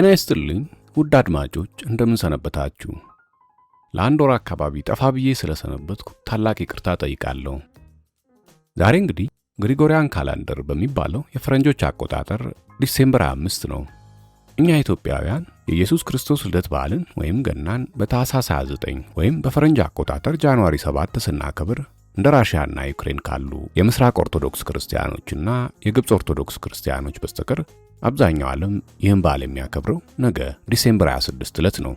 ጤና ይስጥልኝ ውድ አድማጮች እንደምን ሰነበታችሁ? ለአንድ ወር አካባቢ ጠፋ ብዬ ስለሰነበትኩ ታላቅ ይቅርታ ጠይቃለሁ። ዛሬ እንግዲህ ግሪጎሪያን ካላንደር በሚባለው የፈረንጆች አቆጣጠር ዲሴምበር 25 ነው። እኛ ኢትዮጵያውያን የኢየሱስ ክርስቶስ ልደት በዓልን ወይም ገናን በታኅሳስ 29 ወይም በፈረንጅ አቆጣጠር ጃንዋሪ 7 ስናከብር እንደ ራሽያና ዩክሬን ካሉ የምስራቅ ኦርቶዶክስ ክርስቲያኖችና የግብጽ ኦርቶዶክስ ክርስቲያኖች በስተቀር አብዛኛው ዓለም ይህን በዓል የሚያከብረው ነገ ዲሴምበር 26 ዕለት ነው።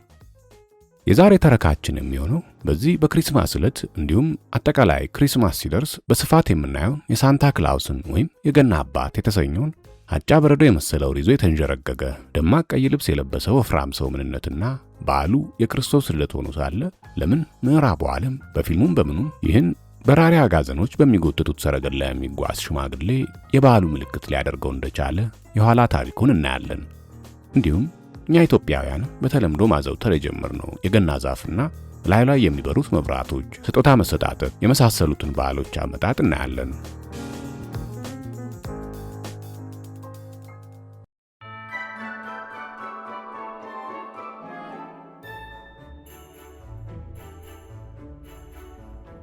የዛሬ ተረካችን የሚሆነው በዚህ በክሪስማስ ዕለት እንዲሁም አጠቃላይ ክሪስማስ ሲደርስ በስፋት የምናየው የሳንታ ክላውስን ወይም የገና አባት የተሰኘውን አጫ በረዶ የመሰለው ይዞ የተንዠረገገ ደማቅ ቀይ ልብስ የለበሰ ወፍራም ሰው ምንነትና በዓሉ የክርስቶስ ልደት ሆኖ ሳለ ለምን ምዕራቡ ዓለም በፊልሙም በምኑም ይህን በራሪ አጋዘኖች በሚጎትቱት ሰረገላ የሚጓዝ ሽማግሌ የበዓሉ ምልክት ሊያደርገው እንደቻለ የኋላ ታሪኩን እናያለን። እንዲሁም እኛ ኢትዮጵያውያን በተለምዶ ማዘውተር የጀመርነው የገና ዛፍና ላዩ ላይ የሚበሩት መብራቶች፣ ስጦታ መሰጣጠት የመሳሰሉትን በዓሎች አመጣጥ እናያለን።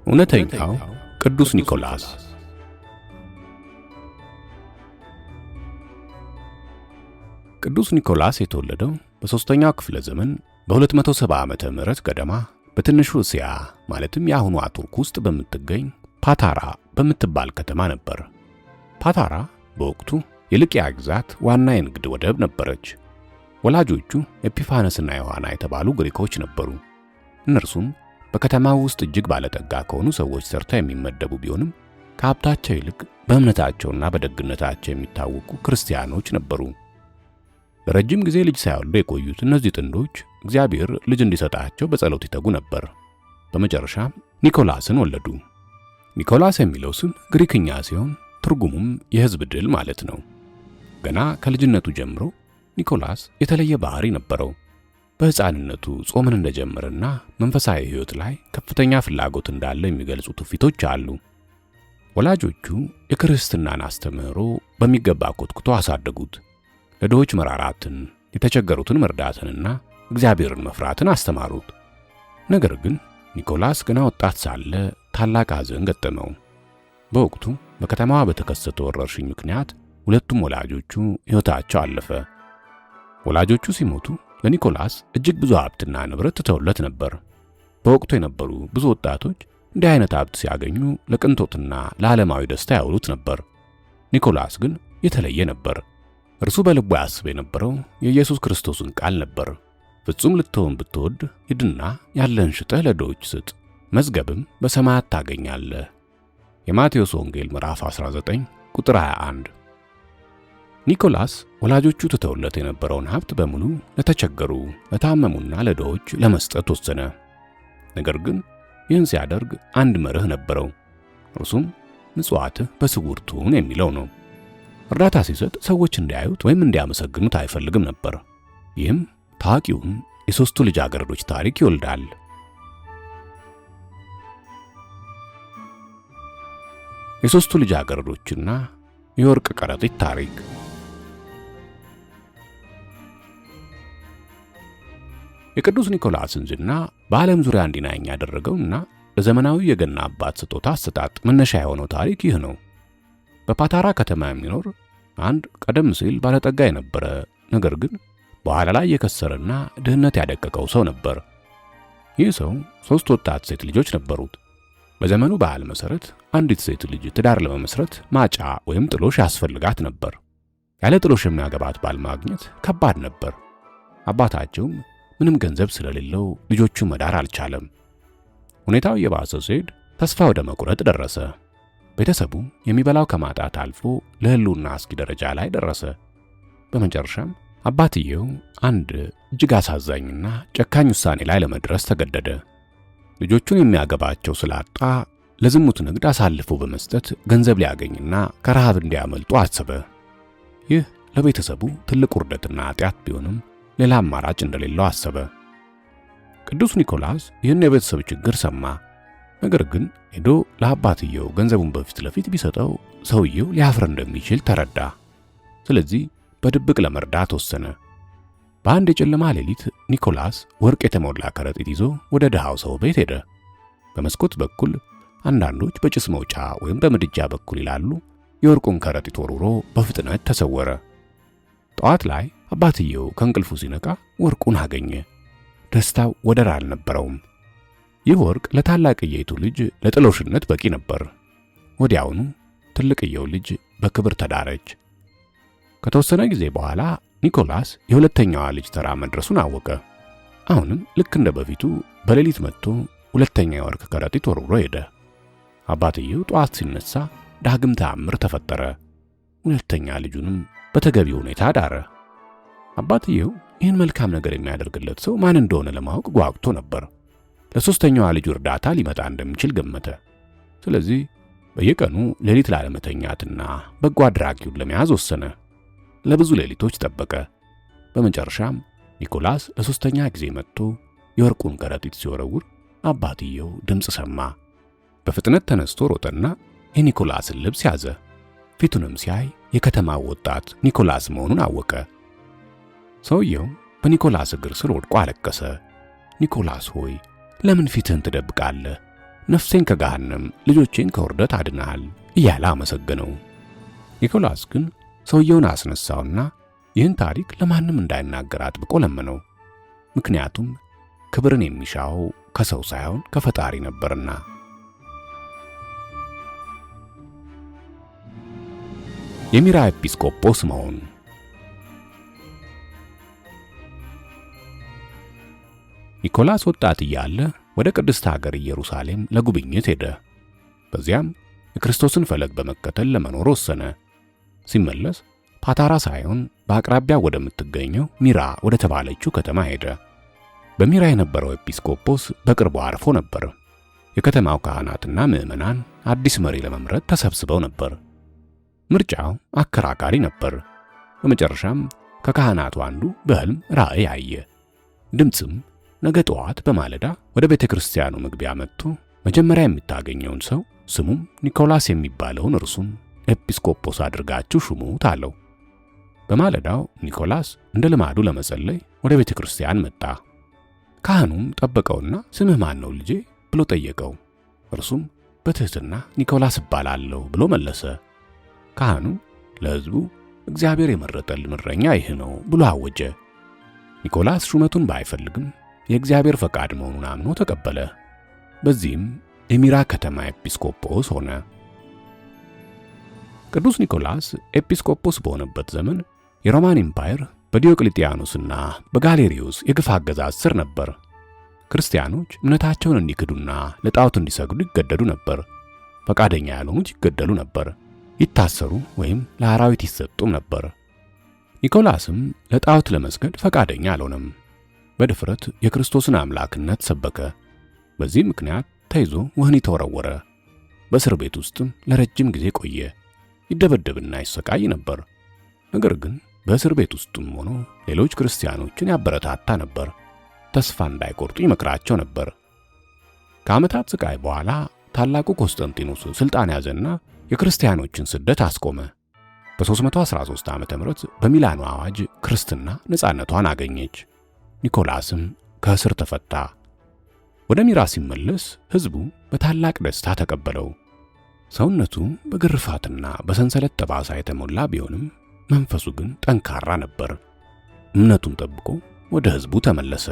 እውነተኛው ቅዱስ ኒኮላስ። ቅዱስ ኒኮላስ የተወለደው በ3ኛው ክፍለ ዘመን በ270 ዓመተ ምህረት ገደማ በትንሹ እስያ ማለትም የአሁኗ ቱርክ ውስጥ በምትገኝ ፓታራ በምትባል ከተማ ነበር። ፓታራ በወቅቱ የልቅያ ግዛት ዋና የንግድ ወደብ ነበረች። ወላጆቹ ኤጲፋነስና ዮሐና የተባሉ ግሪኮች ነበሩ። እነርሱም በከተማው ውስጥ እጅግ ባለጠጋ ከሆኑ ሰዎች ተርታ የሚመደቡ ቢሆንም ከሀብታቸው ይልቅ በእምነታቸውና በደግነታቸው የሚታወቁ ክርስቲያኖች ነበሩ። ለረጅም ጊዜ ልጅ ሳይወልዱ የቆዩት እነዚህ ጥንዶች እግዚአብሔር ልጅ እንዲሰጣቸው በጸሎት ይተጉ ነበር። በመጨረሻም ኒኮላስን ወለዱ። ኒኮላስ የሚለው ስም ግሪክኛ ሲሆን ትርጉሙም የሕዝብ ድል ማለት ነው። ገና ከልጅነቱ ጀምሮ ኒኮላስ የተለየ ባህሪ ነበረው። በሕፃንነቱ ጾምን እንደጀመረና መንፈሳዊ ሕይወት ላይ ከፍተኛ ፍላጎት እንዳለ የሚገልጹ ትውፊቶች አሉ። ወላጆቹ የክርስትናን አስተምህሮ በሚገባ ኮትኩቶ አሳደጉት። ለድሆች መራራትን፣ የተቸገሩትን መርዳትንና እግዚአብሔርን መፍራትን አስተማሩት። ነገር ግን ኒኮላስ ገና ወጣት ሳለ ታላቅ ሐዘን ገጠመው። በወቅቱ በከተማዋ በተከሰተው ወረርሽኝ ምክንያት ሁለቱም ወላጆቹ ሕይወታቸው አለፈ። ወላጆቹ ሲሞቱ ለኒኮላስ እጅግ ብዙ ሀብትና ንብረት ትተውለት ነበር። በወቅቱ የነበሩ ብዙ ወጣቶች እንዲህ አይነት ሀብት ሲያገኙ ለቅንጦትና ለዓለማዊ ደስታ ያውሉት ነበር። ኒኮላስ ግን የተለየ ነበር። እርሱ በልቡ ያስብ የነበረው የኢየሱስ ክርስቶስን ቃል ነበር። ፍጹም ልትሆን ብትወድ ሂድና ያለህን ሽጠህ ለድሆች ስጥ፣ መዝገብም በሰማያት ታገኛለህ። የማቴዎስ ወንጌል ምዕራፍ 19 ቁጥር 21። ኒኮላስ ወላጆቹ ትተውለት የነበረውን ሀብት በሙሉ ለተቸገሩ፣ ለታመሙና ለድሆች ለመስጠት ወሰነ። ነገር ግን ይህን ሲያደርግ አንድ መርህ ነበረው። እርሱም ምጽዋትህ በስውር ትሁን የሚለው ነው። እርዳታ ሲሰጥ ሰዎች እንዲያዩት ወይም እንዲያመሰግኑት አይፈልግም ነበር። ይህም ታዋቂውን የሦስቱ ልጃገረዶች ታሪክ ይወልዳል። የሦስቱ ልጃገረዶችና የወርቅ ከረጢት ታሪክ። የቅዱስ ኒኮላስን ዝና በዓለም ዙሪያ እንዲናኝ ያደረገውና ለዘመናዊ የገና አባት ስጦታ አሰጣጥ መነሻ የሆነው ታሪክ ይህ ነው። በፓታራ ከተማ የሚኖር አንድ ቀደም ሲል ባለጠጋ የነበረ ነገር ግን በኋላ ላይ የከሰረና ድህነት ያደቀቀው ሰው ነበር። ይህ ሰው 3 ወጣት ሴት ልጆች ነበሩት። በዘመኑ ባህል መሰረት አንዲት ሴት ልጅ ትዳር ለመመስረት ማጫ ወይም ጥሎሽ ያስፈልጋት ነበር። ያለ ጥሎሽ የሚያገባት ባል ማግኘት ከባድ ነበር። አባታቸውም ምንም ገንዘብ ስለሌለው ልጆቹን መዳር አልቻለም። ሁኔታው የባሰ ሲሄድ ተስፋ ወደ መቁረጥ ደረሰ። ቤተሰቡ የሚበላው ከማጣት አልፎ ለሕልውና አስጊ ደረጃ ላይ ደረሰ። በመጨረሻም አባትየው አንድ እጅግ አሳዛኝና ጨካኝ ውሳኔ ላይ ለመድረስ ተገደደ። ልጆቹን የሚያገባቸው ስላጣ ለዝሙት ንግድ አሳልፎ በመስጠት ገንዘብ ሊያገኝና ከረሃብ እንዲያመልጡ አሰበ። ይህ ለቤተሰቡ ትልቅ ውርደትና ኃጢአት ቢሆንም ሌላ አማራጭ እንደሌለው አሰበ። ቅዱስ ኒኮላስ ይህን የቤተሰብ ችግር ሰማ። ነገር ግን ሄዶ ለአባትየው ገንዘቡን በፊት ለፊት ቢሰጠው ሰውየው ሊያፍር እንደሚችል ተረዳ። ስለዚህ በድብቅ ለመርዳት ወሰነ። በአንድ የጨለማ ሌሊት ኒኮላስ ወርቅ የተሞላ ከረጢት ይዞ ወደ ድሃው ሰው ቤት ሄደ። በመስኮት በኩል አንዳንዶች በጭስ መውጫ ወይም በምድጃ በኩል ይላሉ። የወርቁን ከረጢት ወርውሮ በፍጥነት ተሰወረ። ጠዋት ላይ አባትየው ከእንቅልፉ ሲነቃ ወርቁን አገኘ። ደስታው ወደር አልነበረውም። ይህ ወርቅ ለታላቅየይቱ ልጅ ለጥሎሽነት በቂ ነበር። ወዲያውኑ ትልቅየው ልጅ በክብር ተዳረች። ከተወሰነ ጊዜ በኋላ ኒኮላስ የሁለተኛዋ ልጅ ተራ መድረሱን አወቀ። አሁንም ልክ እንደ በፊቱ በሌሊት መጥቶ ሁለተኛ የወርቅ ከረጢት ወርውሮ ሄደ። አባትየው ጠዋት ሲነሳ ዳግም ተአምር ተፈጠረ። ሁለተኛ ልጁንም በተገቢ ሁኔታ ዳረ። አባትየው ይህን መልካም ነገር የሚያደርግለት ሰው ማን እንደሆነ ለማወቅ ጓጉቶ ነበር። ለሶስተኛዋ ልጁ እርዳታ ሊመጣ እንደሚችል ገመተ። ስለዚህ በየቀኑ ሌሊት ላለመተኛትና በጎ አድራጊውን ለመያዝ ወሰነ። ለብዙ ሌሊቶች ጠበቀ። በመጨረሻም ኒኮላስ ለሶስተኛ ጊዜ መጥቶ የወርቁን ከረጢት ሲወረውር አባትየው ድምፅ ሰማ። በፍጥነት ተነስቶ ሮጠና የኒኮላስን ልብስ ያዘ። ፊቱንም ሲያይ የከተማው ወጣት ኒኮላስ መሆኑን አወቀ። ሰውየው በኒኮላስ እግር ስር ወድቆ አለቀሰ። ኒኮላስ ሆይ ለምን ፊትህን ትደብቃለህ? ነፍሴን ከገሃነም ልጆቼን ከውርደት አድነሃል እያለ አመሰገነው። ኒኮላስ ግን ሰውየውን አስነሳውና ይህን ታሪክ ለማንም እንዳይናገር አጥብቆ ለመነው። ምክንያቱም ክብርን የሚሻው ከሰው ሳይሆን ከፈጣሪ ነበርና። የሚራ ኤጲስቆጶስ መሆን። ኒኮላስ ወጣት እያለ ወደ ቅድስት ሀገር ኢየሩሳሌም ለጉብኝት ሄደ። በዚያም የክርስቶስን ፈለግ በመከተል ለመኖር ወሰነ። ሲመለስ ፓታራ ሳይሆን በአቅራቢያ ወደምትገኘው ሚራ ወደ ተባለችው ከተማ ሄደ። በሚራ የነበረው ኤጲስቆጶስ በቅርቡ አርፎ ነበር። የከተማው ካህናትና ምዕመናን አዲስ መሪ ለመምረጥ ተሰብስበው ነበር። ምርጫው አከራካሪ ነበር። በመጨረሻም ከካህናቱ አንዱ በሕልም ራእይ አየ። ድምፅም ነገ ጠዋት በማለዳ ወደ ቤተክርስቲያኑ መግቢያ መጥቶ መጀመሪያ የምታገኘውን ሰው ስሙም ኒኮላስ የሚባለውን እርሱን ኤጲስቆጶስ አድርጋችሁ ሹሙት አለው። በማለዳው ኒኮላስ እንደ ልማዱ ለመጸለይ ወደ ቤተክርስቲያን መጣ። ካህኑም ጠበቀውና ስምህ ማን ነው ልጄ ብሎ ጠየቀው። እርሱም በትህትና ኒኮላስ እባላለሁ ብሎ መለሰ። ካህኑ ለሕዝቡ እግዚአብሔር የመረጠልን እረኛ ይህ ነው ብሎ አወጀ። ኒኮላስ ሹመቱን ባይፈልግም የእግዚአብሔር ፈቃድ መሆኑን አምኖ ተቀበለ። በዚህም የሚራ ከተማ ኤጲስቆጶስ ሆነ። ቅዱስ ኒኮላስ ኤጲስቆጶስ በሆነበት ዘመን የሮማን ኢምፓየር በዲዮቅሊጥያኖስና በጋሌሪዮስ የግፍ አገዛዝ ስር ነበር። ክርስቲያኖች እምነታቸውን እንዲክዱና ለጣዖት እንዲሰግዱ ይገደዱ ነበር። ፈቃደኛ ያልሆኑት ይገደሉ ነበር፣ ይታሰሩ ወይም ለአራዊት ይሰጡም ነበር። ኒኮላስም ለጣዖት ለመስገድ ፈቃደኛ አልሆነም። በድፍረት የክርስቶስን አምላክነት ሰበከ። በዚህ ምክንያት ተይዞ ወህኒ ተወረወረ። በእስር ቤት ውስጥም ለረጅም ጊዜ ቆየ። ይደበደብና ይሰቃይ ነበር። ነገር ግን በእስር ቤት ውስጥም ሆኖ ሌሎች ክርስቲያኖችን ያበረታታ ነበር። ተስፋ እንዳይቆርጡ ይመክራቸው ነበር። ከዓመታት ስቃይ በኋላ ታላቁ ኮንስታንቲኖስ ስልጣን ያዘና የክርስቲያኖችን ስደት አስቆመ። በ313 ዓመተ ምህረት በሚላኑ አዋጅ ክርስትና ነፃነቷን አገኘች። ኒኮላስም ከእስር ተፈታ። ወደ ሚራ ሲመለስ ሕዝቡ በታላቅ ደስታ ተቀበለው። ሰውነቱ በግርፋትና በሰንሰለት ጠባሳ የተሞላ ቢሆንም መንፈሱ ግን ጠንካራ ነበር። እምነቱን ጠብቆ ወደ ሕዝቡ ተመለሰ።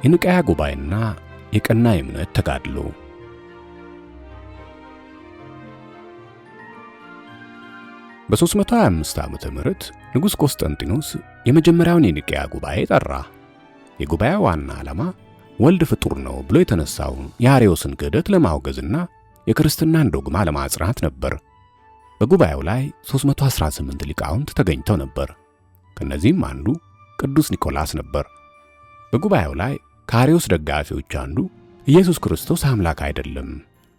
የኒቃያ ጉባኤና የቀና የእምነት ተጋድሎ። በ325 ዓመተ ምህረት ንጉሥ ቆስጠንጢኖስ የመጀመሪያውን የኒቃያ ጉባኤ ጠራ። የጉባኤው ዋና ዓላማ ወልድ ፍጡር ነው ብሎ የተነሳውን የአርዮስን ክህደት ለማውገዝና የክርስትናን ዶግማ ለማጽናት ነበር። በጉባኤው ላይ 318 ሊቃውንት ተገኝተው ነበር። ከነዚህም አንዱ ቅዱስ ኒኮላስ ነበር። በጉባኤው ላይ ከአርዮስ ደጋፊዎች አንዱ ኢየሱስ ክርስቶስ አምላክ አይደለም፣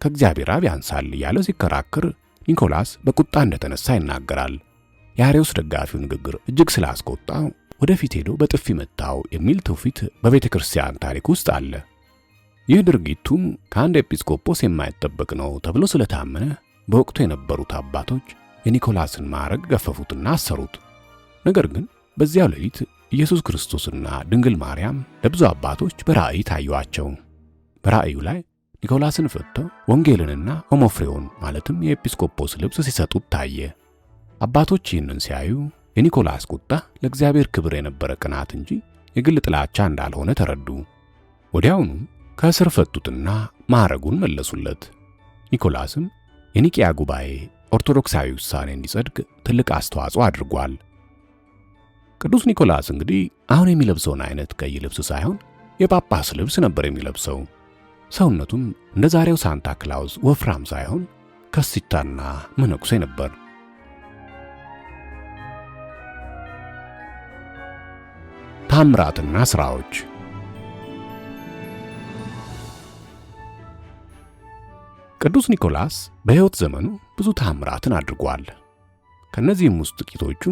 ከእግዚአብሔር አብ ያንሳል እያለ ሲከራከር ኒኮላስ በቁጣ እንደተነሳ ይናገራል። የአርዮስ ደጋፊው ንግግር እጅግ ስላስቆጣው ወደፊት ሄዶ በጥፊ መታው የሚል ትውፊት በቤተ ክርስቲያን ታሪክ ውስጥ አለ። ይህ ድርጊቱም ከአንድ ኤጲስቆጶስ የማይጠበቅ ነው ተብሎ ስለታመነ በወቅቱ የነበሩት አባቶች የኒኮላስን ማዕረግ ገፈፉትና አሰሩት። ነገር ግን በዚያው ሌሊት ኢየሱስ ክርስቶስና ድንግል ማርያም ለብዙ አባቶች በራእይ ታዩአቸው። በራእዩ ላይ ኒኮላስን ፈተው ወንጌልንና ኦሞፍሬውን ማለትም የኤጲስቆጶስ ልብስ ሲሰጡት ታየ። አባቶች ይህንን ሲያዩ የኒኮላስ ቁጣ ለእግዚአብሔር ክብር የነበረ ቅናት እንጂ የግል ጥላቻ እንዳልሆነ ተረዱ። ወዲያውኑ ከእስር ፈቱትና ማዕረጉን መለሱለት። ኒኮላስም የኒቂያ ጉባኤ ኦርቶዶክሳዊ ውሳኔ እንዲጸድቅ ትልቅ አስተዋጽኦ አድርጓል። ቅዱስ ኒኮላስ እንግዲህ አሁን የሚለብሰውን አይነት ቀይ ልብስ ሳይሆን የጳጳስ ልብስ ነበር የሚለብሰው። ሰውነቱም እንደ ዛሬው ሳንታ ክላውስ ወፍራም ሳይሆን ከሲታና መነኩሴ ነበር። ታምራትና ሥራዎች። ቅዱስ ኒኮላስ በሕይወት ዘመኑ ብዙ ታምራትን አድርጓል። ከነዚህም ውስጥ ጥቂቶቹ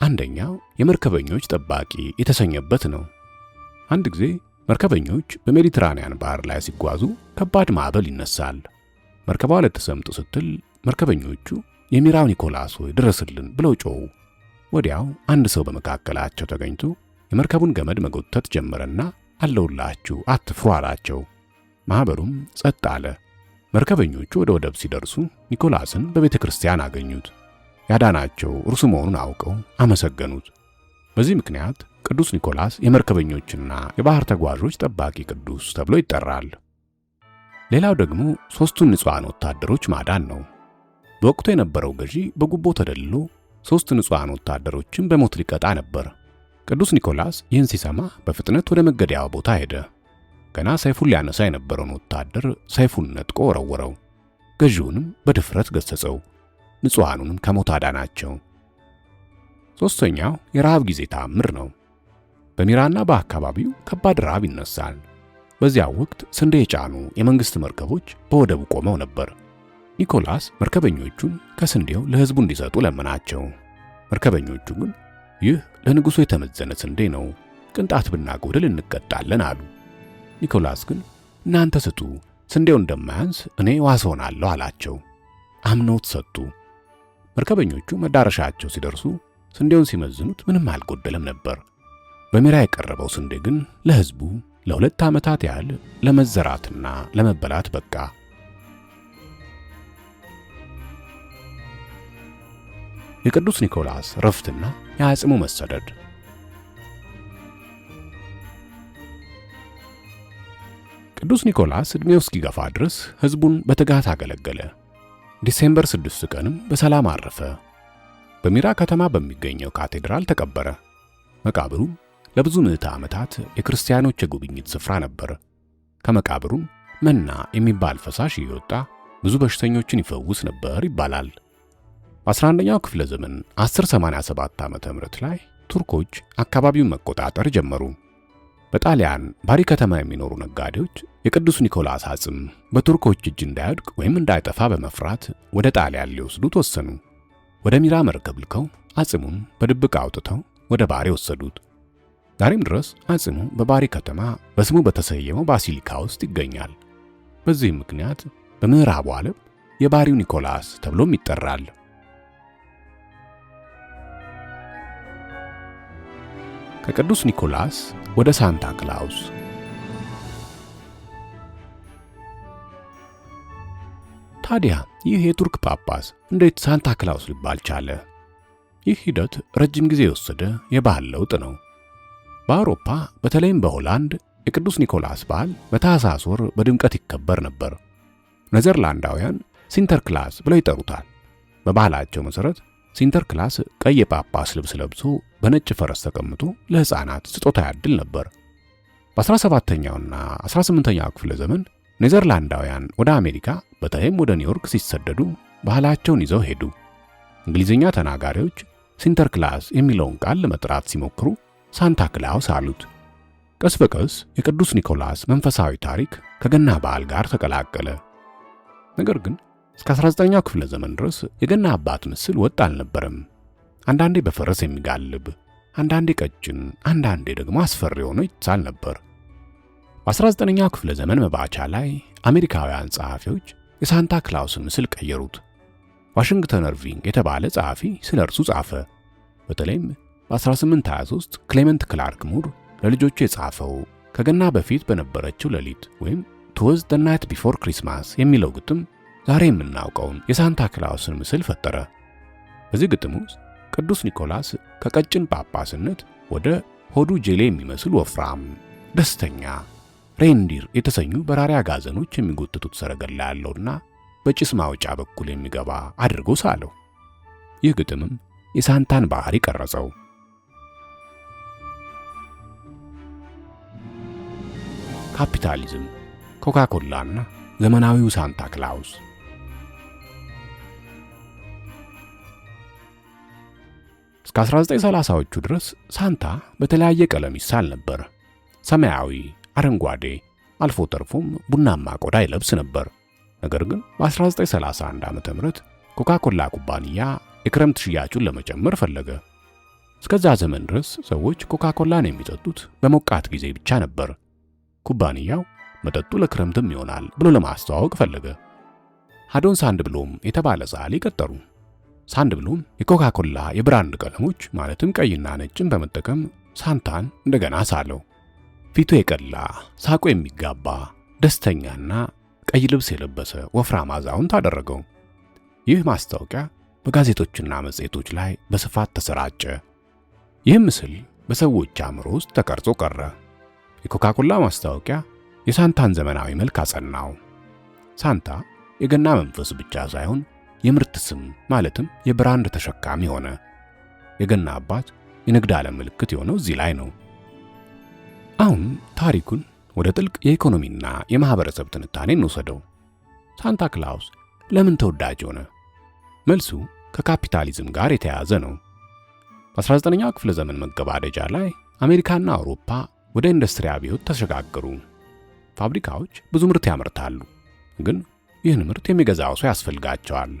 አንደኛው የመርከበኞች ጠባቂ የተሰኘበት ነው። አንድ ጊዜ መርከበኞች በሜዲትራንያን ባህር ላይ ሲጓዙ ከባድ ማዕበል ይነሳል። መርከቧ ልትሰምጥ ስትል መርከበኞቹ የሚራው ኒኮላስ ሆይ ድረስልን ብለው ጮኹ። ወዲያው አንድ ሰው በመካከላቸው ተገኝቶ የመርከቡን ገመድ መጎተት ጀመረና አለውላችሁ አትፍሩ አላቸው። ማኅበሩም ጸጥ አለ። መርከበኞቹ ወደ ወደብ ሲደርሱ ኒኮላስን በቤተ ክርስቲያን አገኙት። ያዳናቸው እርሱ መሆኑን አውቀው አመሰገኑት። በዚህ ምክንያት ቅዱስ ኒኮላስ የመርከበኞችና የባህር ተጓዦች ጠባቂ ቅዱስ ተብሎ ይጠራል። ሌላው ደግሞ ሦስቱን ንጹሐን ወታደሮች ማዳን ነው። በወቅቱ የነበረው ገዢ በጉቦ ተደልሎ 3 ንጹሐን ወታደሮችን በሞት ሊቀጣ ነበር። ቅዱስ ኒኮላስ ይህን ሲሰማ በፍጥነት ወደ መገደያው ቦታ ሄደ። ገና ሰይፉን ሊያነሳ የነበረውን ወታደር ሰይፉን ነጥቆ ወረወረው። ገዢውንም በድፍረት ገሰጸው፣ ንጹሐኑንም ከሞት አዳናቸው። ሦስተኛው የረሃብ ጊዜ ተአምር ነው። በሚራና በአካባቢው ከባድ ረሃብ ይነሳል። በዚያው ወቅት ስንዴ የጫኑ የመንግሥት መርከቦች በወደቡ ቆመው ነበር። ኒኮላስ መርከበኞቹን ከስንዴው ለሕዝቡ እንዲሰጡ ለመናቸው። መርከበኞቹ ግን ይህ ለንጉሡ የተመዘነ ስንዴ ነው፣ ቅንጣት ብናጎድል እንቀጣለን አሉ። ኒኮላስ ግን እናንተ ስጡ፣ ስንዴው እንደማያንስ እኔ ዋስ ሆናለሁ አላቸው። አምነውት ሰጡ። መርከበኞቹ መዳረሻቸው ሲደርሱ ስንዴውን ሲመዝኑት ምንም አልጎደለም ነበር። በሚራ የቀረበው ስንዴ ግን ለሕዝቡ ለ2 ዓመታት ያህል ለመዘራትና ለመበላት በቃ። የቅዱስ ኒኮላስ ረፍትና የአጽሙ መሰደድ። ቅዱስ ኒኮላስ ዕድሜው እስኪገፋ ድረስ ሕዝቡን በትጋት አገለገለ። ዲሴምበር 6 ቀንም በሰላም አረፈ። በሚራ ከተማ በሚገኘው ካቴድራል ተቀበረ። መቃብሩም ለብዙ ምዕተ ዓመታት የክርስቲያኖች የጉብኝት ስፍራ ነበር። ከመቃብሩም መና የሚባል ፈሳሽ እየወጣ ብዙ በሽተኞችን ይፈውስ ነበር ይባላል። በ11ኛው ክፍለ ዘመን 1087 ዓመተ ምህረት ላይ ቱርኮች አካባቢውን መቆጣጠር ጀመሩ። በጣሊያን ባሪ ከተማ የሚኖሩ ነጋዴዎች የቅዱስ ኒኮላስ አጽም በቱርኮች እጅ እንዳይወድቅ ወይም እንዳይጠፋ በመፍራት ወደ ጣሊያን ሊወስዱት ወሰኑ። ወደ ሚራ መርከብ ልከው አጽሙን በድብቅ አውጥተው ወደ ባሪ ወሰዱት። ዛሬም ድረስ አጽሙ በባሪ ከተማ በስሙ በተሰየመው ባሲሊካ ውስጥ ይገኛል። በዚህም ምክንያት በምዕራቡ ዓለም የባሪው ኒኮላስ ተብሎም ይጠራል። ከቅዱስ ኒኮላስ ወደ ሳንታ ክላውስ። ታዲያ ይህ የቱርክ ጳጳስ እንዴት ሳንታ ክላውስ ሊባል ቻለ? ይህ ሂደት ረጅም ጊዜ የወሰደ የባህል ለውጥ ነው። በአውሮፓ በተለይም በሆላንድ የቅዱስ ኒኮላስ በዓል በታኅሳስ ወር በድምቀት ይከበር ነበር። ኔዘርላንዳውያን ሲንተርክላስ ብለው ይጠሩታል። በባህላቸው መሠረት ሲንተርክላስ ቀይ የጳጳስ ልብስ ለብሶ በነጭ ፈረስ ተቀምጦ ለሕፃናት ስጦታ ያድል ነበር። በ17ኛውና 18ኛው ክፍለ ዘመን ኔዘርላንዳውያን ወደ አሜሪካ በተለይም ወደ ኒውዮርክ ሲሰደዱ ባህላቸውን ይዘው ሄዱ። እንግሊዝኛ ተናጋሪዎች ሲንተርክላስ የሚለውን ቃል ለመጥራት ሲሞክሩ ሳንታ ክላውስ አሉት። ቀስ በቀስ የቅዱስ ኒኮላስ መንፈሳዊ ታሪክ ከገና በዓል ጋር ተቀላቀለ። ነገር ግን እስከ 19ኛው ክፍለ ዘመን ድረስ የገና አባት ምስል ወጥ አልነበረም። አንዳንዴ በፈረስ የሚጋልብ፣ አንዳንዴ ቀጭን፣ አንዳንዴ ደግሞ አስፈሪ ሆኖ ይሳል ነበር። በ19ኛው ክፍለ ዘመን መባቻ ላይ አሜሪካውያን ጸሐፊዎች የሳንታ ክላውስን ምስል ቀየሩት። ዋሽንግተን ኢርቪንግ የተባለ ጸሐፊ ስለ እርሱ ጻፈ። በተለይም በ1823 ክሌመንት ክላርክ ሙር ለልጆቹ የጻፈው ከገና በፊት በነበረችው ሌሊት ወይም ትወዝ ዘ ናይት ቢፎር ክሪስማስ የሚለው ግጥም ዛሬ የምናውቀውን የሳንታ ክላውስን ምስል ፈጠረ። በዚህ ግጥም ውስጥ ቅዱስ ኒኮላስ ከቀጭን ጳጳስነት ወደ ሆዱ ጄሌ የሚመስል ወፍራም፣ ደስተኛ ሬንዲር የተሰኙ በራሪ አጋዘኖች የሚጎትቱት ሰረገላ ያለውና በጭስ ማውጫ በኩል የሚገባ አድርጎ ሳለው። ይህ ግጥምም የሳንታን ባህሪ ቀረጸው። ካፒታሊዝም፣ ኮካኮላና ዘመናዊው ሳንታ ክላውስ። እስከ 1930ዎቹ ድረስ ሳንታ በተለያየ ቀለም ይሳል ነበር። ሰማያዊ፣ አረንጓዴ፣ አልፎ ተርፎም ቡናማ ቆዳ ይለብስ ነበር። ነገር ግን በ1931 ዓ.ም ኮካኮላ ኩባንያ የክረምት ሽያጩን ለመጨመር ፈለገ። እስከዛ ዘመን ድረስ ሰዎች ኮካኮላን የሚጠጡት በሞቃት ጊዜ ብቻ ነበር። ኩባንያው መጠጡ ለክረምትም ይሆናል ብሎ ለማስተዋወቅ ፈለገ። ሃዶን ሳንድብሎም የተባለ ሰዓሊ ቀጠሩ። ሳንድብሎም የኮካኮላ የብራንድ ቀለሞች ማለትም ቀይና ነጭን በመጠቀም ሳንታን እንደገና ሳለው። ፊቱ የቀላ፣ ሳቁ የሚጋባ፣ ደስተኛና ቀይ ልብስ የለበሰ ወፍራም አዛውንት አደረገው። ይህ ማስታወቂያ በጋዜጦችና መጽሔቶች ላይ በስፋት ተሰራጨ። ይህ ምስል በሰዎች አእምሮ ውስጥ ተቀርጾ ቀረ። የኮካኮላ ማስታወቂያ የሳንታን ዘመናዊ መልክ አጸናው። ሳንታ የገና መንፈስ ብቻ ሳይሆን የምርት ስም ማለትም የብራንድ ተሸካሚ ሆነ። የገና አባት የንግድ ዓለም ምልክት የሆነው እዚህ ላይ ነው። አሁን ታሪኩን ወደ ጥልቅ የኢኮኖሚና የማህበረሰብ ትንታኔ እንወሰደው። ሳንታ ክላውስ ለምን ተወዳጅ ሆነ? መልሱ ከካፒታሊዝም ጋር የተያያዘ ነው። በ19ኛው ክፍለ ዘመን መገባደጃ ላይ አሜሪካና አውሮፓ ወደ ኢንዱስትሪ አብዮት ተሸጋገሩ። ፋብሪካዎች ብዙ ምርት ያመርታሉ፣ ግን ይህን ምርት የሚገዛው ሰው ያስፈልጋቸዋል።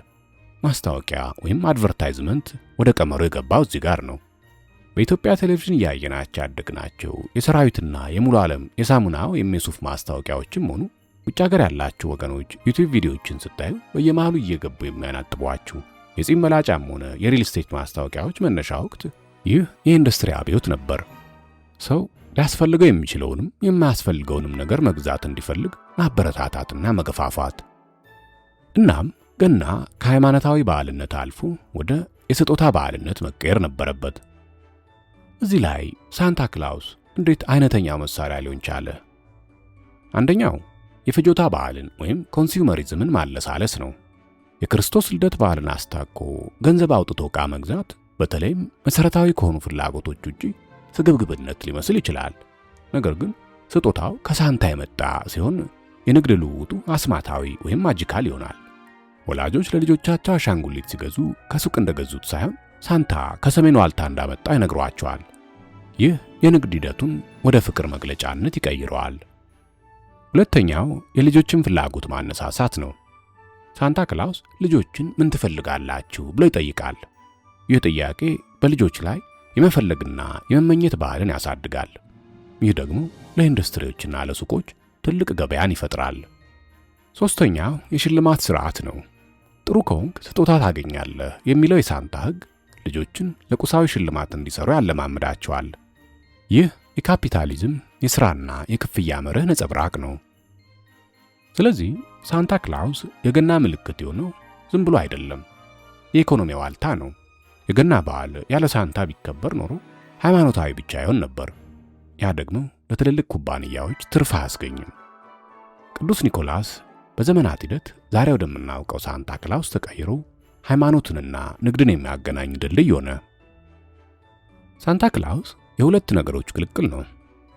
ማስታወቂያ ወይም አድቨርታይዝመንት ወደ ቀመሩ የገባው እዚህ ጋር ነው። በኢትዮጵያ ቴሌቪዥን እያየናቸው ያደግናቸው የሰራዊትና የሙሉ ዓለም የሳሙና ወይም የሱፍ ማስታወቂያዎችም ሆኑ ውጭ ሀገር ያላችሁ ወገኖች ዩቲዩብ ቪዲዮዎችን ስታዩ በየመሃሉ እየገቡ የሚያናጥቧችሁ የጺም መላጫም ሆነ የሪል ስቴት ማስታወቂያዎች መነሻ ወቅት ይህ የኢንዱስትሪ አብዮት ነበር። ሰው ሊያስፈልገው የሚችለውንም የማያስፈልገውንም ነገር መግዛት እንዲፈልግ ማበረታታትና መገፋፋት። እናም ገና ከሃይማኖታዊ በዓልነት አልፎ ወደ የስጦታ በዓልነት መቀየር ነበረበት። እዚህ ላይ ሳንታ ክላውስ እንዴት አይነተኛ መሳሪያ ሊሆን ቻለ? አንደኛው የፍጆታ በዓልን ወይም ኮንሱመሪዝምን ማለሳለስ ነው። የክርስቶስ ልደት በዓልን አስታኮ ገንዘብ አውጥቶ ዕቃ መግዛት በተለይም መሰረታዊ ከሆኑ ፍላጎቶች ውጪ ስግብግብነት ሊመስል ይችላል። ነገር ግን ስጦታው ከሳንታ የመጣ ሲሆን የንግድ ልውውጡ አስማታዊ ወይም ማጂካል ይሆናል። ወላጆች ለልጆቻቸው አሻንጉሊት ሲገዙ ከሱቅ እንደገዙት ሳይሆን ሳንታ ከሰሜን ዋልታ እንዳመጣ ይነግሯቸዋል። ይህ የንግድ ሂደቱን ወደ ፍቅር መግለጫነት ይቀይረዋል። ሁለተኛው የልጆችን ፍላጎት ማነሳሳት ነው። ሳንታ ክላውስ ልጆችን ምን ትፈልጋላችሁ ብሎ ይጠይቃል። ይህ ጥያቄ በልጆች ላይ የመፈለግና የመመኘት ባህልን ያሳድጋል። ይህ ደግሞ ለኢንዱስትሪዎችና ለሱቆች ትልቅ ገበያን ይፈጥራል። ሶስተኛው የሽልማት ስርዓት ነው። ጥሩ ከሆንክ ስጦታ ታገኛለህ የሚለው የሳንታ ሕግ ልጆችን ለቁሳዊ ሽልማት እንዲሰሩ ያለማምዳቸዋል። ይህ የካፒታሊዝም የሥራና የክፍያ መርህ ነጸብራቅ ነው። ስለዚህ ሳንታ ክላውስ የገና ምልክት የሆነው ዝም ብሎ አይደለም፣ የኢኮኖሚ ዋልታ ነው። የገና በዓል ያለ ሳንታ ቢከበር ኖሮ ሃይማኖታዊ ብቻ ይሆን ነበር። ያ ደግሞ ለትልልቅ ኩባንያዎች ትርፍ አያስገኝም። ቅዱስ ኒኮላስ በዘመናት ሂደት ዛሬ ወደምናውቀው ሳንታ ክላውስ ተቀይሮ ሃይማኖትንና ንግድን የሚያገናኝ ድልድይ ሆነ። ሳንታ ክላውስ የሁለት ነገሮች ቅልቅል ነው።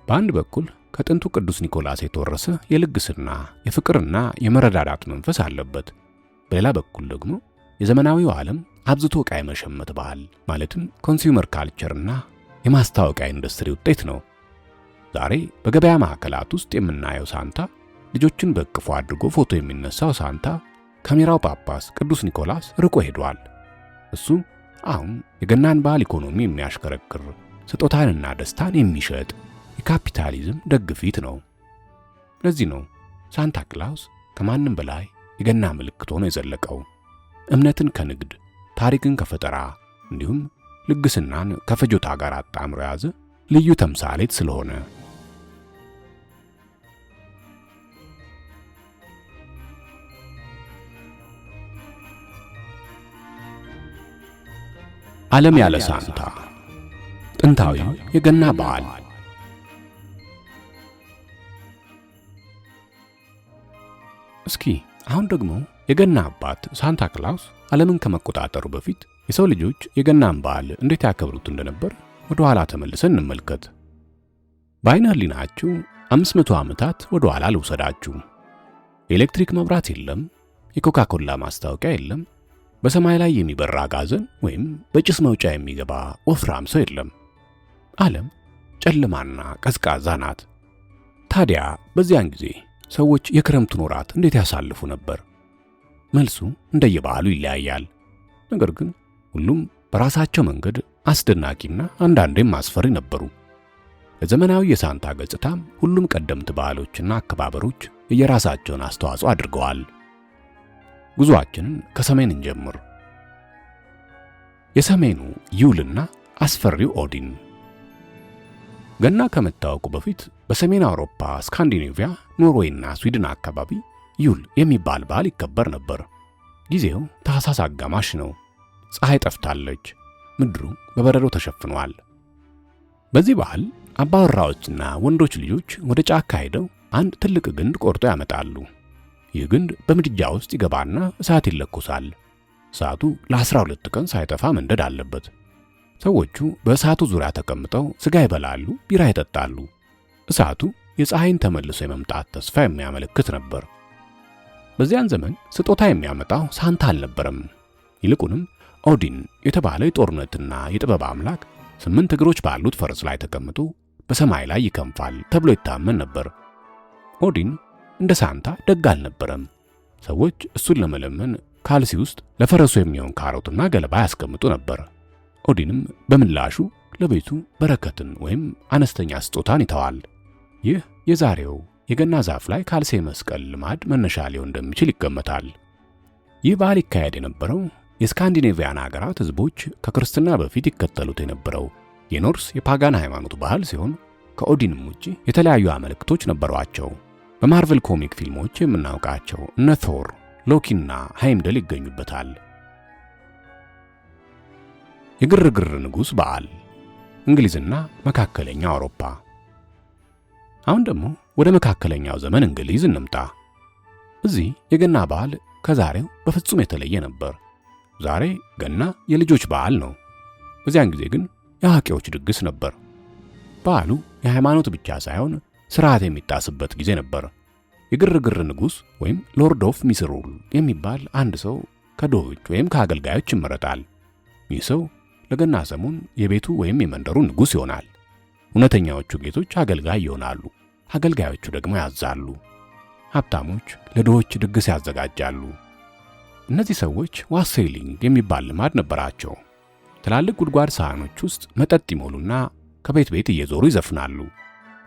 በአንድ በኩል ከጥንቱ ቅዱስ ኒኮላስ የተወረሰ የልግስና የፍቅርና የመረዳዳት መንፈስ አለበት። በሌላ በኩል ደግሞ የዘመናዊው ዓለም አብዝቶ ዕቃ የመሸመት ባህል ማለትም ኮንሱመር ካልቸርና የማስታወቂያ ኢንዱስትሪ ውጤት ነው። ዛሬ በገበያ ማዕከላት ውስጥ የምናየው ሳንታ፣ ልጆችን በእቅፉ አድርጎ ፎቶ የሚነሳው ሳንታ ካሜራው ጳጳስ ቅዱስ ኒኮላስ ርቆ ሄዷል። እሱ አሁን የገናን ባህል ኢኮኖሚ የሚያሽከረክር ስጦታንና ደስታን የሚሸጥ የካፒታሊዝም ደግፊት ነው። ለዚህ ነው ሳንታ ክላውስ ከማንም በላይ የገና ምልክት ሆኖ የዘለቀው። እምነትን ከንግድ፣ ታሪክን ከፈጠራ እንዲሁም ልግስናን ከፍጆታ ጋር አጣምሮ የያዘ ልዩ ተምሳሌት ስለሆነ ዓለም ያለ ሳንታ ጥንታዊው የገና በዓል። እስኪ አሁን ደግሞ የገና አባት ሳንታ ክላውስ ዓለምን ከመቆጣጠሩ በፊት የሰው ልጆች የገናን በዓል እንዴት ያከብሩት እንደነበር ወደ ኋላ ተመልሰን እንመልከት። በዓይነ ሕሊናችሁ 500 ዓመታት ወደ ኋላ ልውሰዳችሁ። የኤሌክትሪክ መብራት የለም፣ የኮካኮላ ማስታወቂያ የለም፣ በሰማይ ላይ የሚበራ አጋዘን ወይም በጭስ መውጫ የሚገባ ወፍራም ሰው የለም። ዓለም ጨለማና ቀዝቃዛ ናት። ታዲያ በዚያን ጊዜ ሰዎች የክረምቱን ወራት እንዴት ያሳልፉ ነበር? መልሱ እንደየበዓሉ ይለያያል። ነገር ግን ሁሉም በራሳቸው መንገድ አስደናቂና አንዳንዴም አስፈሪ ነበሩ። ለዘመናዊ የሳንታ ገጽታም ሁሉም ቀደምት ባህሎችና አከባበሮች የራሳቸውን አስተዋጽኦ አድርገዋል። ጉዞአችንን ከሰሜን እንጀምር። የሰሜኑ ዩልና አስፈሪው ኦዲን። ገና ከመታወቁ በፊት በሰሜን አውሮፓ፣ ስካንዲኔቪያ፣ ኖርዌይና ስዊድን አካባቢ ዩል የሚባል በዓል ይከበር ነበር። ጊዜው ታኅሳስ አጋማሽ ነው። ፀሐይ ጠፍታለች፣ ምድሩ በበረዶ ተሸፍኗል። በዚህ በዓል አባወራዎችና ወንዶች ልጆች ወደ ጫካ ሄደው አንድ ትልቅ ግንድ ቆርጦ ያመጣሉ። ይህ ግንድ በምድጃ ውስጥ ይገባና እሳት ይለኮሳል። እሳቱ ለ12 ቀን ሳይጠፋ መንደድ አለበት። ሰዎቹ በእሳቱ ዙሪያ ተቀምጠው ስጋ ይበላሉ፣ ቢራ ይጠጣሉ። እሳቱ የፀሐይን ተመልሶ የመምጣት ተስፋ የሚያመለክት ነበር። በዚያን ዘመን ስጦታ የሚያመጣው ሳንታ አልነበረም። ይልቁንም ኦዲን የተባለ የጦርነትና የጥበብ አምላክ 8 እግሮች ባሉት ፈረስ ላይ ተቀምጦ በሰማይ ላይ ይከንፋል ተብሎ ይታመን ነበር። ኦዲን እንደ ሳንታ ደግ አልነበረም። ሰዎች እሱን ለመለመን ካልሲ ውስጥ ለፈረሱ የሚሆን ካሮትና ገለባ ያስቀምጡ ነበር። ኦዲንም በምላሹ ለቤቱ በረከትን ወይም አነስተኛ ስጦታን ይተዋል። ይህ የዛሬው የገና ዛፍ ላይ ካልሲ መስቀል ልማድ መነሻ ሊሆን እንደሚችል ይገመታል። ይህ በዓል ይካሄድ የነበረው የስካንዲኔቪያን ሀገራት ሕዝቦች ከክርስትና በፊት ይከተሉት የነበረው የኖርስ የፓጋን ሃይማኖት ባህል ሲሆን ከኦዲንም ውጪ የተለያዩ አመልክቶች ነበሯቸው። በማርቨል ኮሚክ ፊልሞች የምናውቃቸው እነ ቶር፣ ሎኪና ሃይምደል ይገኙበታል። የግርግር ንጉሥ በዓል እንግሊዝና መካከለኛው አውሮፓ። አሁን ደግሞ ወደ መካከለኛው ዘመን እንግሊዝ እንምጣ። እዚህ የገና በዓል ከዛሬው በፍጹም የተለየ ነበር። ዛሬ ገና የልጆች በዓል ነው። በዚያን ጊዜ ግን የአዋቂዎች ድግስ ነበር። በዓሉ የሃይማኖት ብቻ ሳይሆን ስርዓት የሚጣስበት ጊዜ ነበር። የግርግር ንጉሥ ወይም ሎርድ ኦፍ ሚስሩል የሚባል አንድ ሰው ከድሆች ወይም ከአገልጋዮች ይመረጣል። ይህ ሰው ለገና ሰሞን የቤቱ ወይም የመንደሩ ንጉሥ ይሆናል። እውነተኛዎቹ ጌቶች አገልጋይ ይሆናሉ፣ አገልጋዮቹ ደግሞ ያዛሉ። ሀብታሞች ለድሆች ድግስ ያዘጋጃሉ። እነዚህ ሰዎች ዋሴሊንግ የሚባል ልማድ ነበራቸው። ትላልቅ ጉድጓድ ሳህኖች ውስጥ መጠጥ ይሞሉና ከቤት ቤት እየዞሩ ይዘፍናሉ።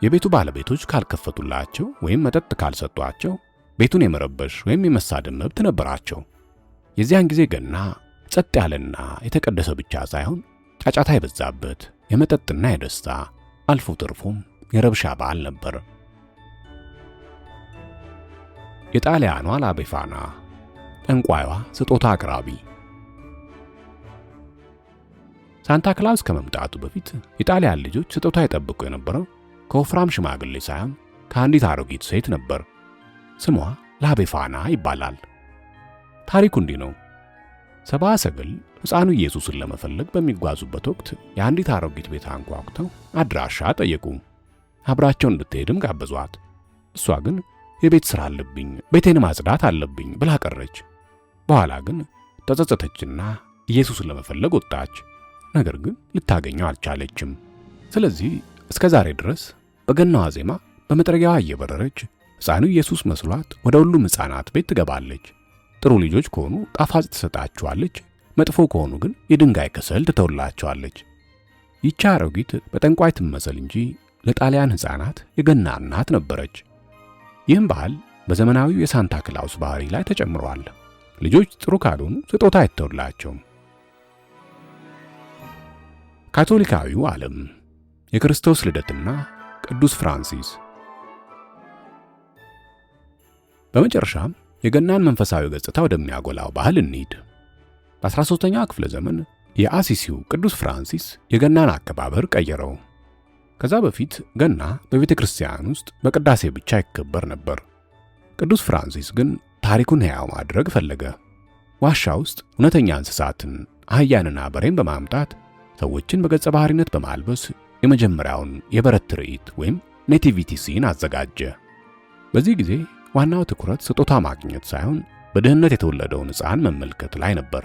የቤቱ ባለቤቶች ካልከፈቱላቸው ወይም መጠጥ ካልሰጧቸው ቤቱን የመረበሽ ወይም የመሳደብ መብት ነበራቸው። የዚያን ጊዜ ገና ጸጥ ያለና የተቀደሰ ብቻ ሳይሆን ጫጫታ የበዛበት የመጠጥና የደስታ አልፎ ተርፎም የረብሻ በዓል ነበር። የጣሊያኗ ላቤፋና ጠንቋይዋ ስጦታ አቅራቢ። ሳንታ ክላውስ ከመምጣቱ በፊት የጣሊያን ልጆች ስጦታ ይጠብቁ የነበረው ከወፍራም ሽማግሌ ሳይሆን ከአንዲት አሮጊት ሴት ነበር። ስሟ ላቤፋና ይባላል። ታሪኩ እንዲህ ነው። ሰብአ ሰገል ሕፃኑ ኢየሱስን ለመፈለግ በሚጓዙበት ወቅት የአንዲት አሮጊት ቤት አንኳኩተው አድራሻ ጠየቁ። አብራቸው እንድትሄድም ጋበዟት። እሷ ግን የቤት ሥራ አለብኝ፣ ቤቴን ማጽዳት አለብኝ ብላ ቀረች። በኋላ ግን ተጸጸተችና ኢየሱስን ለመፈለግ ወጣች። ነገር ግን ልታገኘው አልቻለችም። ስለዚህ እስከ ዛሬ ድረስ በገናዋ ዜማ በመጥረጊያዋ እየበረረች ሕፃኑ ኢየሱስ መስሏት ወደ ሁሉም ሕፃናት ቤት ትገባለች። ጥሩ ልጆች ከሆኑ ጣፋጭ ትሰጣቸዋለች፣ መጥፎ ከሆኑ ግን የድንጋይ ከሰል ትተውላቸዋለች። ይቺ አሮጊት በጠንቋይ ትመሰል እንጂ ለጣሊያን ሕፃናት የገና እናት ነበረች። ይህም ባህል በዘመናዊው የሳንታ ክላውስ ባህሪ ላይ ተጨምሯል። ልጆች ጥሩ ካልሆኑ ስጦታ አይተውላቸውም። ካቶሊካዊው ዓለም፣ የክርስቶስ ልደትና ቅዱስ ፍራንሲስ። በመጨረሻም የገናን መንፈሳዊ ገጽታ ወደሚያጎላው ባህል እንሂድ። በ13ኛው ክፍለ ዘመን የአሲሲው ቅዱስ ፍራንሲስ የገናን አከባበር ቀየረው። ከዛ በፊት ገና በቤተ ክርስቲያን ውስጥ በቅዳሴ ብቻ ይከበር ነበር። ቅዱስ ፍራንሲስ ግን ታሪኩን ሕያው ማድረግ ፈለገ። ዋሻ ውስጥ እውነተኛ እንስሳትን አህያንና በሬን በማምጣት ሰዎችን በገጸ ባህሪነት በማልበስ የመጀመሪያውን የበረት ትርኢት ወይም ኔቲቪቲ ሲን አዘጋጀ። በዚህ ጊዜ ዋናው ትኩረት ስጦታ ማግኘት ሳይሆን በድህነት የተወለደውን ሕፃን መመልከት ላይ ነበር።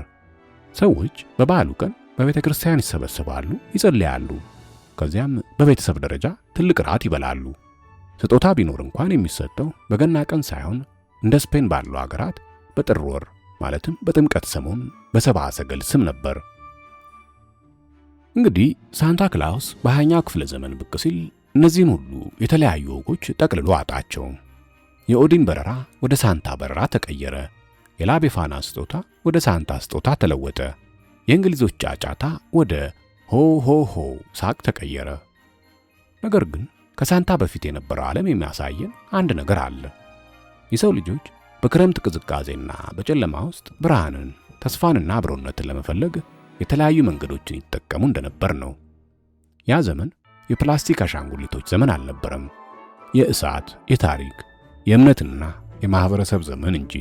ሰዎች በበዓሉ ቀን በቤተ ክርስቲያን ይሰበሰባሉ፣ ይጸልያሉ። ከዚያም በቤተሰብ ደረጃ ትልቅ ራት ይበላሉ። ስጦታ ቢኖር እንኳን የሚሰጠው በገና ቀን ሳይሆን እንደ ስፔን ባሉ ሀገራት በጥር ወር ማለትም በጥምቀት ሰሞን በሰብአ ሰገል ስም ነበር። እንግዲህ ሳንታ ክላውስ በ20ኛው ክፍለ ዘመን ብቅ ሲል እነዚህን ሁሉ የተለያዩ ወጎች ጠቅልሎ አጣቸው። የኦዲን በረራ ወደ ሳንታ በረራ ተቀየረ። የላቤፋና ስጦታ ወደ ሳንታ ስጦታ ተለወጠ። የእንግሊዞች ጫጫታ ወደ ሆ ሆ ሆ ሳቅ ተቀየረ። ነገር ግን ከሳንታ በፊት የነበረው ዓለም የሚያሳየን አንድ ነገር አለ። የሰው ልጆች በክረምት ቅዝቃዜና በጨለማ ውስጥ ብርሃንን፣ ተስፋንና አብሮነትን ለመፈለግ የተለያዩ መንገዶችን ይጠቀሙ እንደነበር ነው። ያ ዘመን የፕላስቲክ አሻንጉሊቶች ዘመን አልነበረም። የእሳት፣ የታሪክ፣ የእምነትና የማህበረሰብ ዘመን እንጂ።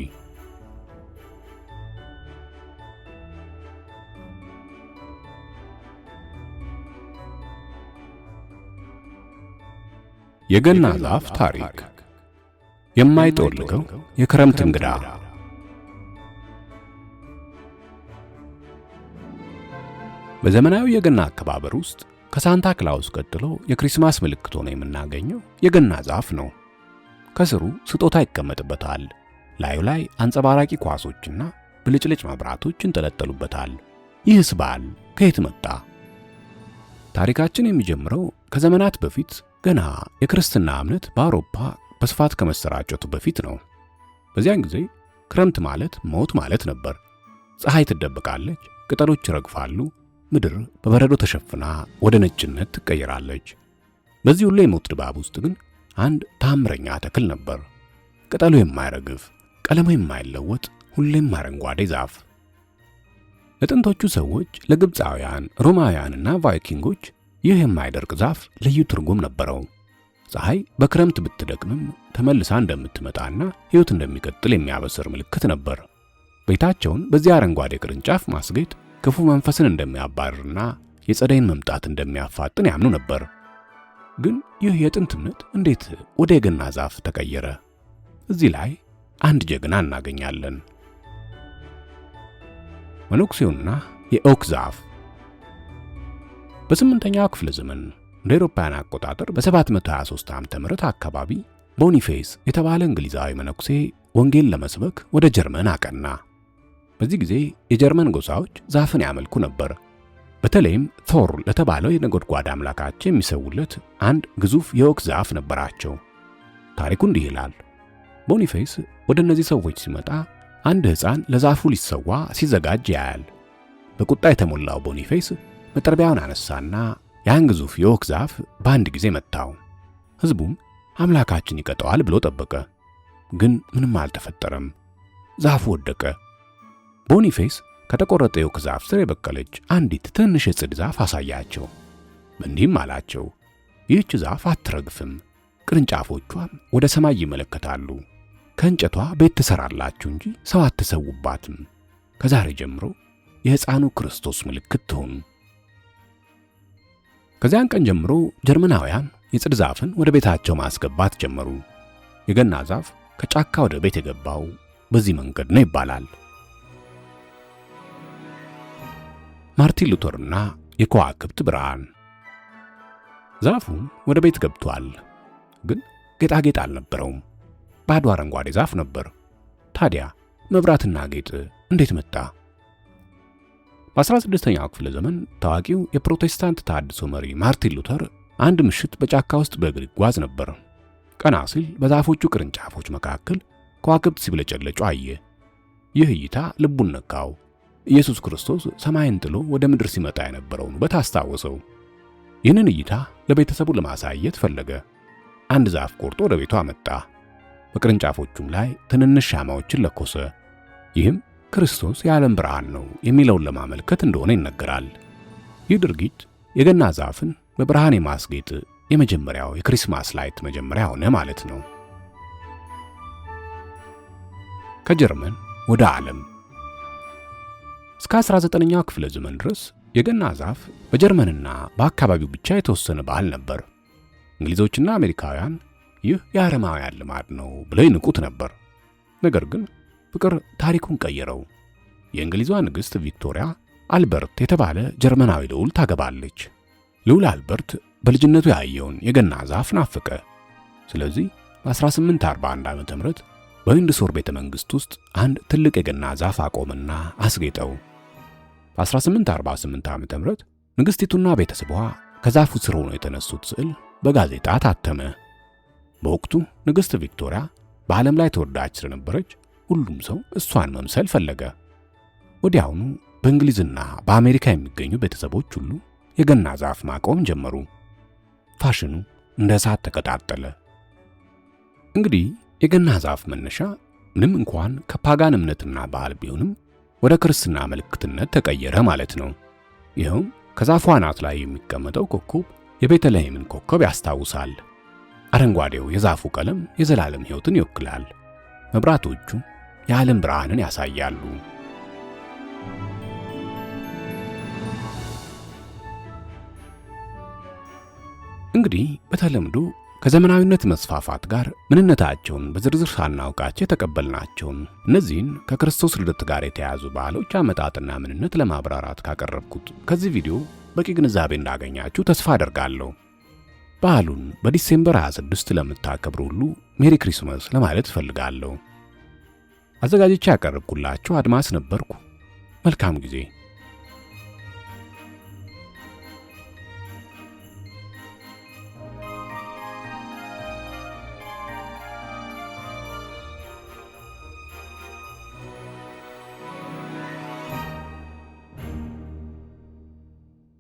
የገና ዛፍ ታሪክ። የማይጠወልገው የክረምት እንግዳ። በዘመናዊ የገና አከባበር ውስጥ ከሳንታ ክላውስ ቀጥሎ የክሪስማስ ምልክት ሆኖ የምናገኘው የገና ዛፍ ነው። ከስሩ ስጦታ ይቀመጥበታል። ላዩ ላይ አንጸባራቂ ኳሶችና ብልጭልጭ መብራቶች እንጠለጠሉበታል። ይህስ በዓል ከየት መጣ? ታሪካችን የሚጀምረው ከዘመናት በፊት ገና የክርስትና እምነት በአውሮፓ በስፋት ከመሰራጨቱ በፊት ነው። በዚያን ጊዜ ክረምት ማለት ሞት ማለት ነበር። ፀሐይ ትደበቃለች፣ ቅጠሎች ይረግፋሉ፣ ምድር በበረዶ ተሸፍና ወደ ነጭነት ትቀየራለች። በዚህ ሁሉ የሞት ድባብ ውስጥ ግን አንድ ታምረኛ ተክል ነበር። ቅጠሉ የማይረግፍ፣ ቀለሙ የማይለወጥ፣ ሁሌም አረንጓዴ ዛፍ። ለጥንቶቹ ሰዎች፣ ለግብፃውያን፣ ሮማውያንና ቫይኪንጎች ይህ የማይደርቅ ዛፍ ልዩ ትርጉም ነበረው። ፀሐይ በክረምት ብትደክምም ተመልሳ እንደምትመጣና ሕይወት እንደሚቀጥል የሚያበስር ምልክት ነበር። ቤታቸውን በዚህ አረንጓዴ ቅርንጫፍ ማስጌጥ ክፉ መንፈስን እንደሚያባርርና የጸደይን መምጣት እንደሚያፋጥን ያምኑ ነበር። ግን ይህ የጥንት እምነት እንዴት ወደ የገና ዛፍ ተቀየረ? እዚህ ላይ አንድ ጀግና እናገኛለን። መነኩሴውና የኦክ ዛፍ። በ8ኛው ክፍለ ዘመን እንደ አውሮፓውያን አቆጣጠር በ723 ዓመተ ምህረት አካባቢ ቦኒፌስ የተባለ እንግሊዛዊ መነኩሴ ወንጌል ለመስበክ ወደ ጀርመን አቀና። በዚህ ጊዜ የጀርመን ጎሳዎች ዛፍን ያመልኩ ነበር። በተለይም ቶር ለተባለው የነጎድጓድ አምላካቸው የሚሰውለት አንድ ግዙፍ የኦክ ዛፍ ነበራቸው። ታሪኩ እንዲህ ይላል። ቦኒፌስ ወደ እነዚህ ሰዎች ሲመጣ አንድ ሕፃን ለዛፉ ሊሰዋ ሲዘጋጅ ያያል። በቁጣ የተሞላው ቦኒፌስ መጥረቢያውን አነሳና ያን ግዙፍ የኦክ ዛፍ በአንድ ጊዜ መታው። ሕዝቡም አምላካችን ይቀጣዋል ብሎ ጠበቀ። ግን ምንም አልተፈጠረም። ዛፉ ወደቀ። ቦኒፌስ ከተቆረጠ የኦክ ዛፍ ስር የበቀለች አንዲት ትንሽ የጽድ ዛፍ አሳያቸው። እንዲህም አላቸው፣ ይህች ዛፍ አትረግፍም፣ ቅርንጫፎቿም ወደ ሰማይ ይመለከታሉ። ከእንጨቷ ቤት ትሰራላችሁ እንጂ ሰው አትሰውባትም። ከዛሬ ጀምሮ የሕፃኑ ክርስቶስ ምልክት ትሁን። ከዚያን ቀን ጀምሮ ጀርመናውያን የጽድ ዛፍን ወደ ቤታቸው ማስገባት ጀመሩ። የገና ዛፍ ከጫካ ወደ ቤት የገባው በዚህ መንገድ ነው ይባላል። ማርቲን ሉተርና የከዋክብት ብርሃን። ዛፉ ወደ ቤት ገብቷል፣ ግን ጌጣጌጥ አልነበረውም። ባዶ አረንጓዴ ዛፍ ነበር። ታዲያ መብራትና ጌጥ እንዴት መጣ? በ16ኛው ክፍለ ዘመን ታዋቂው የፕሮቴስታንት ተሐድሶ መሪ ማርቲን ሉተር አንድ ምሽት በጫካ ውስጥ በእግር ይጓዝ ነበር። ቀና ሲል በዛፎቹ ቅርንጫፎች መካከል ከዋክብት ሲብለጨለጩ አየ። ይህ እይታ ልቡን ነካው። ኢየሱስ ክርስቶስ ሰማይን ጥሎ ወደ ምድር ሲመጣ የነበረውን ውበት አስታወሰው። ይህንን እይታ ለቤተሰቡ ለማሳየት ፈለገ። አንድ ዛፍ ቆርጦ ወደ ቤቱ አመጣ። በቅርንጫፎቹም ላይ ትንንሽ ሻማዎችን ለኮሰ። ይህም ክርስቶስ የዓለም ብርሃን ነው የሚለውን ለማመልከት እንደሆነ ይነገራል። ይህ ድርጊት የገና ዛፍን በብርሃን የማስጌጥ የመጀመሪያው የክሪስማስ ላይት መጀመሪያ ሆነ ማለት ነው። ከጀርመን ወደ ዓለም እስከ 19ኛው ክፍለ ዘመን ድረስ የገና ዛፍ በጀርመንና በአካባቢው ብቻ የተወሰነ ባህል ነበር። እንግሊዞችና አሜሪካውያን ይህ የአረማውያን ልማድ ነው ብለው ይንቁት ነበር። ነገር ግን ፍቅር ታሪኩን ቀየረው። የእንግሊዟ ንግሥት ቪክቶሪያ አልበርት የተባለ ጀርመናዊ ልዑል ታገባለች። ልዑል አልበርት በልጅነቱ ያየውን የገና ዛፍ ናፈቀ። ስለዚህ በ1841 ዓመተ ምህረት በዊንድሶር ቤተ መንግሥት ውስጥ አንድ ትልቅ የገና ዛፍ አቆምና አስጌጠው። በ1848 ዓመተ ምህረት ንግሥቲቱና ቤተሰቧ ከዛፉ ስር ሆነው የተነሱት ስዕል በጋዜጣ ታተመ። በወቅቱ ንግሥት ቪክቶሪያ በዓለም ላይ ተወዳጅ ስለነበረች ሁሉም ሰው እሷን መምሰል ፈለገ። ወዲያውኑ በእንግሊዝና በአሜሪካ የሚገኙ ቤተሰቦች ሁሉ የገና ዛፍ ማቆም ጀመሩ። ፋሽኑ እንደ እሳት ተቀጣጠለ። እንግዲህ የገና ዛፍ መነሻ ምንም እንኳን ከፓጋን እምነትና ባህል ቢሆንም ወደ ክርስትና ምልክትነት ተቀየረ ማለት ነው። ይኸውም ከዛፉ አናት ላይ የሚቀመጠው ኮከብ የቤተልሔምን ኮከብ ያስታውሳል። አረንጓዴው የዛፉ ቀለም የዘላለም ሕይወትን ይወክላል። መብራቶቹ የዓለም ብርሃንን ያሳያሉ። እንግዲህ በተለምዶ ከዘመናዊነት መስፋፋት ጋር ምንነታቸውን በዝርዝር ሳናውቃቸው የተቀበልናቸውን እነዚህን ከክርስቶስ ልደት ጋር የተያያዙ ባህሎች አመጣጥና ምንነት ለማብራራት ካቀረብኩት ከዚህ ቪዲዮ በቂ ግንዛቤ እንዳገኛችሁ ተስፋ አደርጋለሁ። ባህሉን በዲሴምበር 26 ለምታከብሩ ሁሉ ሜሪ ክሪስማስ ለማለት እፈልጋለሁ። አዘጋጅቼ ያቀረብኩላችሁ አድማስ ነበርኩ። መልካም ጊዜ።